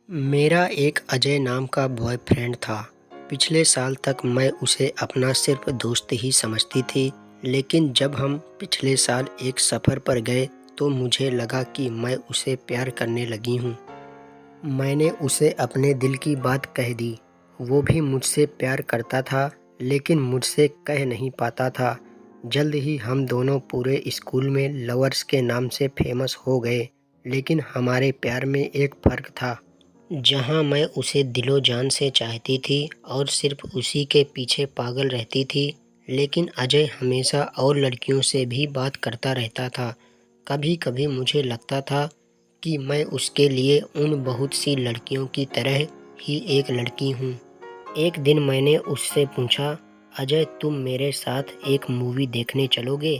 मेरा एक अजय नाम का बॉयफ्रेंड था। पिछले साल तक मैं उसे अपना सिर्फ दोस्त ही समझती थी, लेकिन जब हम पिछले साल एक सफ़र पर गए तो मुझे लगा कि मैं उसे प्यार करने लगी हूँ। मैंने उसे अपने दिल की बात कह दी। वो भी मुझसे प्यार करता था, लेकिन मुझसे कह नहीं पाता था। जल्द ही हम दोनों पूरे स्कूल में लवर्स के नाम से फेमस हो गए, लेकिन हमारे प्यार में एक फ़र्क था। जहाँ मैं उसे दिलो जान से चाहती थी और सिर्फ उसी के पीछे पागल रहती थी, लेकिन अजय हमेशा और लड़कियों से भी बात करता रहता था। कभी कभी मुझे लगता था कि मैं उसके लिए उन बहुत सी लड़कियों की तरह ही एक लड़की हूँ। एक दिन मैंने उससे पूछा, अजय तुम मेरे साथ एक मूवी देखने चलोगे?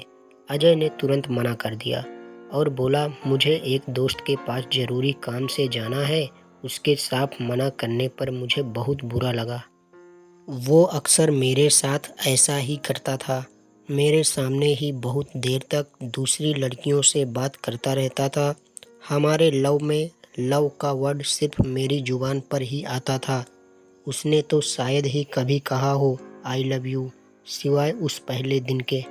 अजय ने तुरंत मना कर दिया और बोला, मुझे एक दोस्त के पास ज़रूरी काम से जाना है। उसके साफ मना करने पर मुझे बहुत बुरा लगा। वो अक्सर मेरे साथ ऐसा ही करता था। मेरे सामने ही बहुत देर तक दूसरी लड़कियों से बात करता रहता था। हमारे लव में लव का वर्ड सिर्फ मेरी जुबान पर ही आता था। उसने तो शायद ही कभी कहा हो आई लव यू, सिवाय उस पहले दिन के।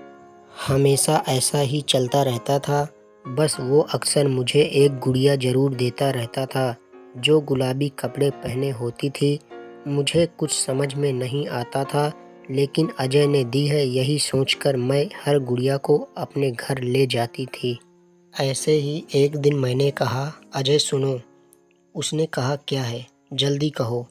हमेशा ऐसा ही चलता रहता था। बस वो अक्सर मुझे एक गुड़िया ज़रूर देता रहता था, जो गुलाबी कपड़े पहने होती थी। मुझे कुछ समझ में नहीं आता था, लेकिन अजय ने दी है यही सोचकर मैं हर गुड़िया को अपने घर ले जाती थी। ऐसे ही एक दिन मैंने कहा, अजय सुनो। उसने कहा, क्या है, जल्दी कहो।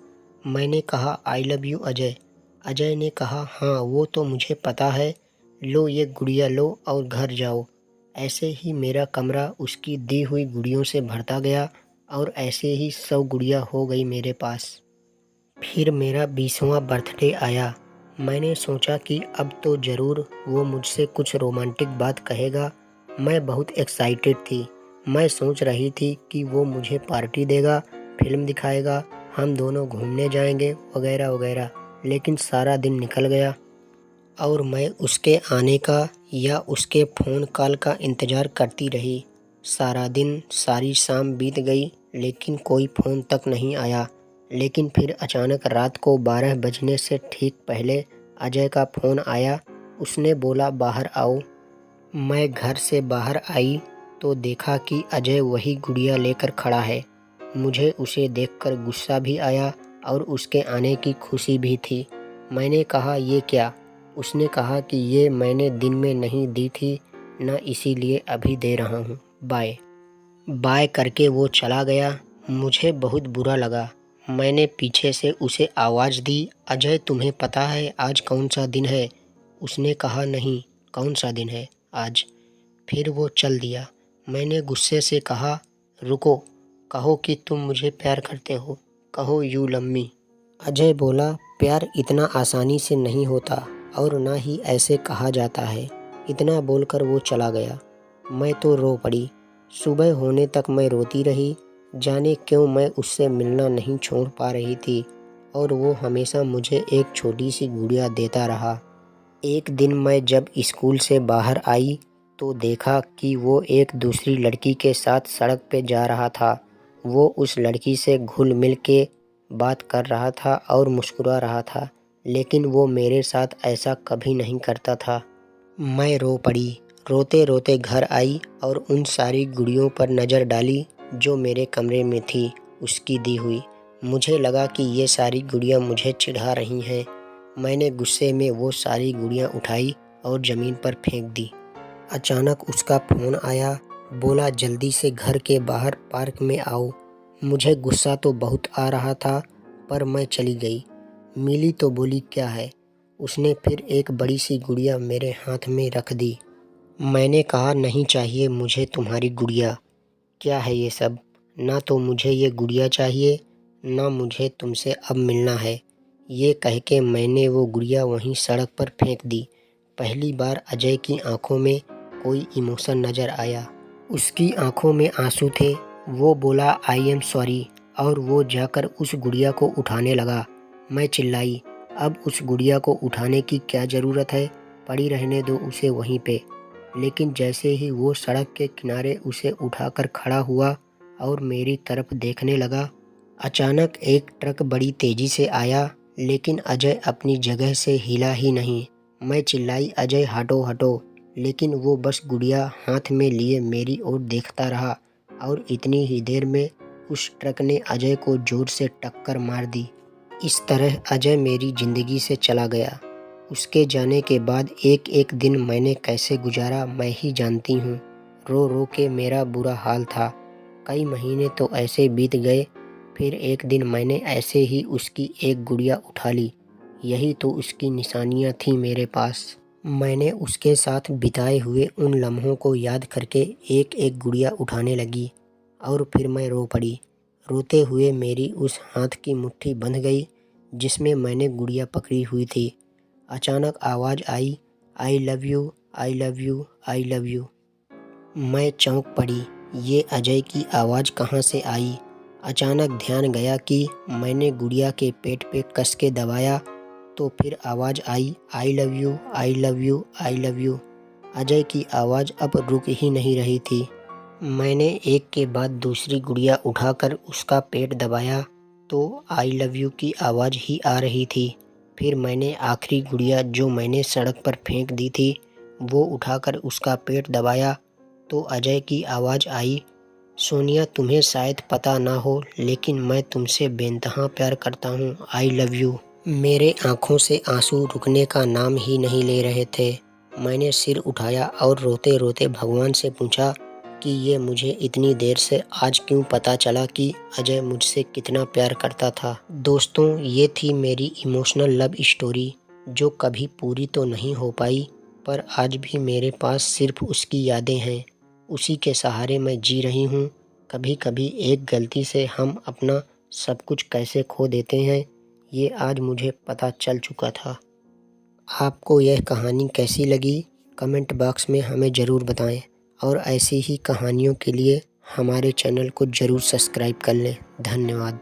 मैंने कहा, आई लव यू अजय। अजय ने कहा, हाँ वो तो मुझे पता है, लो ये गुड़िया लो और घर जाओ। ऐसे ही मेरा कमरा उसकी दी हुई गुड़ियों से भरता गया और ऐसे ही 100 गुड़िया हो गई मेरे पास। फिर मेरा 20वां बर्थडे आया। मैंने सोचा कि अब तो ज़रूर वो मुझसे कुछ रोमांटिक बात कहेगा। मैं बहुत एक्साइटेड थी। मैं सोच रही थी कि वो मुझे पार्टी देगा, फिल्म दिखाएगा, हम दोनों घूमने जाएंगे वगैरह वगैरह। लेकिन सारा दिन निकल गया और मैं उसके आने का या उसके फ़ोन कॉल का इंतज़ार करती रही। सारा दिन, सारी शाम बीत गई, लेकिन कोई फ़ोन तक नहीं आया। लेकिन फिर अचानक रात को 12 बजने से ठीक पहले अजय का फ़ोन आया। उसने बोला, बाहर आओ। मैं घर से बाहर आई तो देखा कि अजय वही गुड़िया लेकर खड़ा है। मुझे उसे देखकर गुस्सा भी आया और उसके आने की खुशी भी थी। मैंने कहा, ये क्या? उसने कहा कि ये मैंने दिन में नहीं दी थी ना, इसीलिए अभी दे रहा हूँ, बाय। बाय करके वो चला गया। मुझे बहुत बुरा लगा। मैंने पीछे से उसे आवाज़ दी, अजय तुम्हें पता है आज कौन सा दिन है? उसने कहा, नहीं, कौन सा दिन है आज? फिर वो चल दिया। मैंने गुस्से से कहा, रुको, कहो कि तुम मुझे प्यार करते हो, कहो यू लव मी। अजय बोला, प्यार इतना आसानी से नहीं होता और ना ही ऐसे कहा जाता है। इतना बोलकर वो चला गया। मैं तो रो पड़ी। सुबह होने तक मैं रोती रही। जाने क्यों मैं उससे मिलना नहीं छोड़ पा रही थी और वो हमेशा मुझे एक छोटी सी गुड़िया देता रहा। एक दिन मैं जब स्कूल से बाहर आई तो देखा कि वो एक दूसरी लड़की के साथ सड़क पे जा रहा था। वो उस लड़की से घुल मिल के बात कर रहा था और मुस्कुरा रहा था, लेकिन वो मेरे साथ ऐसा कभी नहीं करता था। मैं रो पड़ी। रोते रोते घर आई और उन सारी गुड़ियों पर नज़र डाली जो मेरे कमरे में थी, उसकी दी हुई। मुझे लगा कि ये सारी गुड़ियाँ मुझे चिढ़ा रही हैं। मैंने गुस्से में वो सारी गुड़ियाँ उठाई और ज़मीन पर फेंक दी। अचानक उसका फ़ोन आया। बोला, जल्दी से घर के बाहर पार्क में आओ। मुझे गुस्सा तो बहुत आ रहा था, पर मैं चली गई। मिली तो बोली, क्या है? उसने फिर एक बड़ी सी गुड़िया मेरे हाथ में रख दी। मैंने कहा, नहीं चाहिए मुझे तुम्हारी गुड़िया। क्या है ये सब? ना तो मुझे ये गुड़िया चाहिए, ना मुझे तुमसे अब मिलना है। ये कह के मैंने वो गुड़िया वहीं सड़क पर फेंक दी। पहली बार अजय की आंखों में कोई इमोशन नज़र आया। उसकी आंखों में आंसू थे। वो बोला, आई एम सॉरी, और वो जाकर उस गुड़िया को उठाने लगा। मैं चिल्लाई, अब उस गुड़िया को उठाने की क्या ज़रूरत है, पड़ी रहने दो उसे वहीं पे। लेकिन जैसे ही वो सड़क के किनारे उसे उठाकर खड़ा हुआ और मेरी तरफ देखने लगा, अचानक एक ट्रक बड़ी तेजी से आया, लेकिन अजय अपनी जगह से हिला ही नहीं। मैं चिल्लाई, अजय हटो हटो, लेकिन वो बस गुड़िया हाथ में लिए मेरी ओर देखता रहा और इतनी ही देर में उस ट्रक ने अजय को जोर से टक्कर मार दी। इस तरह अजय मेरी ज़िंदगी से चला गया। उसके जाने के बाद एक एक दिन मैंने कैसे गुजारा मैं ही जानती हूँ। रो रो के मेरा बुरा हाल था। कई महीने तो ऐसे बीत गए। फिर एक दिन मैंने ऐसे ही उसकी एक गुड़िया उठा ली। यही तो उसकी निशानियाँ थीं मेरे पास। मैंने उसके साथ बिताए हुए उन लम्हों को याद करके एक एक गुड़िया उठाने लगी और फिर मैं रो पड़ी। रोते हुए मेरी उस हाथ की मुट्ठी बंध गई जिसमें मैंने गुड़िया पकड़ी हुई थी। अचानक आवाज़ आई, I love you, I love you, I love you. मैं चौंक पड़ी। ये अजय की आवाज़ कहाँ से आई? अचानक ध्यान गया कि मैंने गुड़िया के पेट पे कस के दबाया तो फिर आवाज़ आई, I love you, I love you, I love you. Ajay की आवाज़ अब रुक ही नहीं रही थी। मैंने एक के बाद दूसरी गुड़िया उठाकर उसका पेट दबाया तो आई लव यू की आवाज़ ही आ रही थी। फिर मैंने आखिरी गुड़िया जो मैंने सड़क पर फेंक दी थी वो उठाकर उसका पेट दबाया तो अजय की आवाज़ आई, सोनिया तुम्हें शायद पता ना हो लेकिन मैं तुमसे बेइंतहा प्यार करता हूँ, आई लव यू। मेरे आँखों से आंसू रुकने का नाम ही नहीं ले रहे थे। मैंने सिर उठाया और रोते रोते भगवान से पूछा कि ये मुझे इतनी देर से आज क्यों पता चला कि अजय मुझसे कितना प्यार करता था। दोस्तों, ये थी मेरी इमोशनल लव स्टोरी जो कभी पूरी तो नहीं हो पाई, पर आज भी मेरे पास सिर्फ उसकी यादें हैं। उसी के सहारे मैं जी रही हूँ। कभी कभी एक गलती से हम अपना सब कुछ कैसे खो देते हैं, ये आज मुझे पता चल चुका था। आपको यह कहानी कैसी लगी? कमेंट बॉक्स में हमें ज़रूर बताएं और ऐसी ही कहानियों के लिए हमारे चैनल को ज़रूर सब्सक्राइब कर लें। धन्यवाद।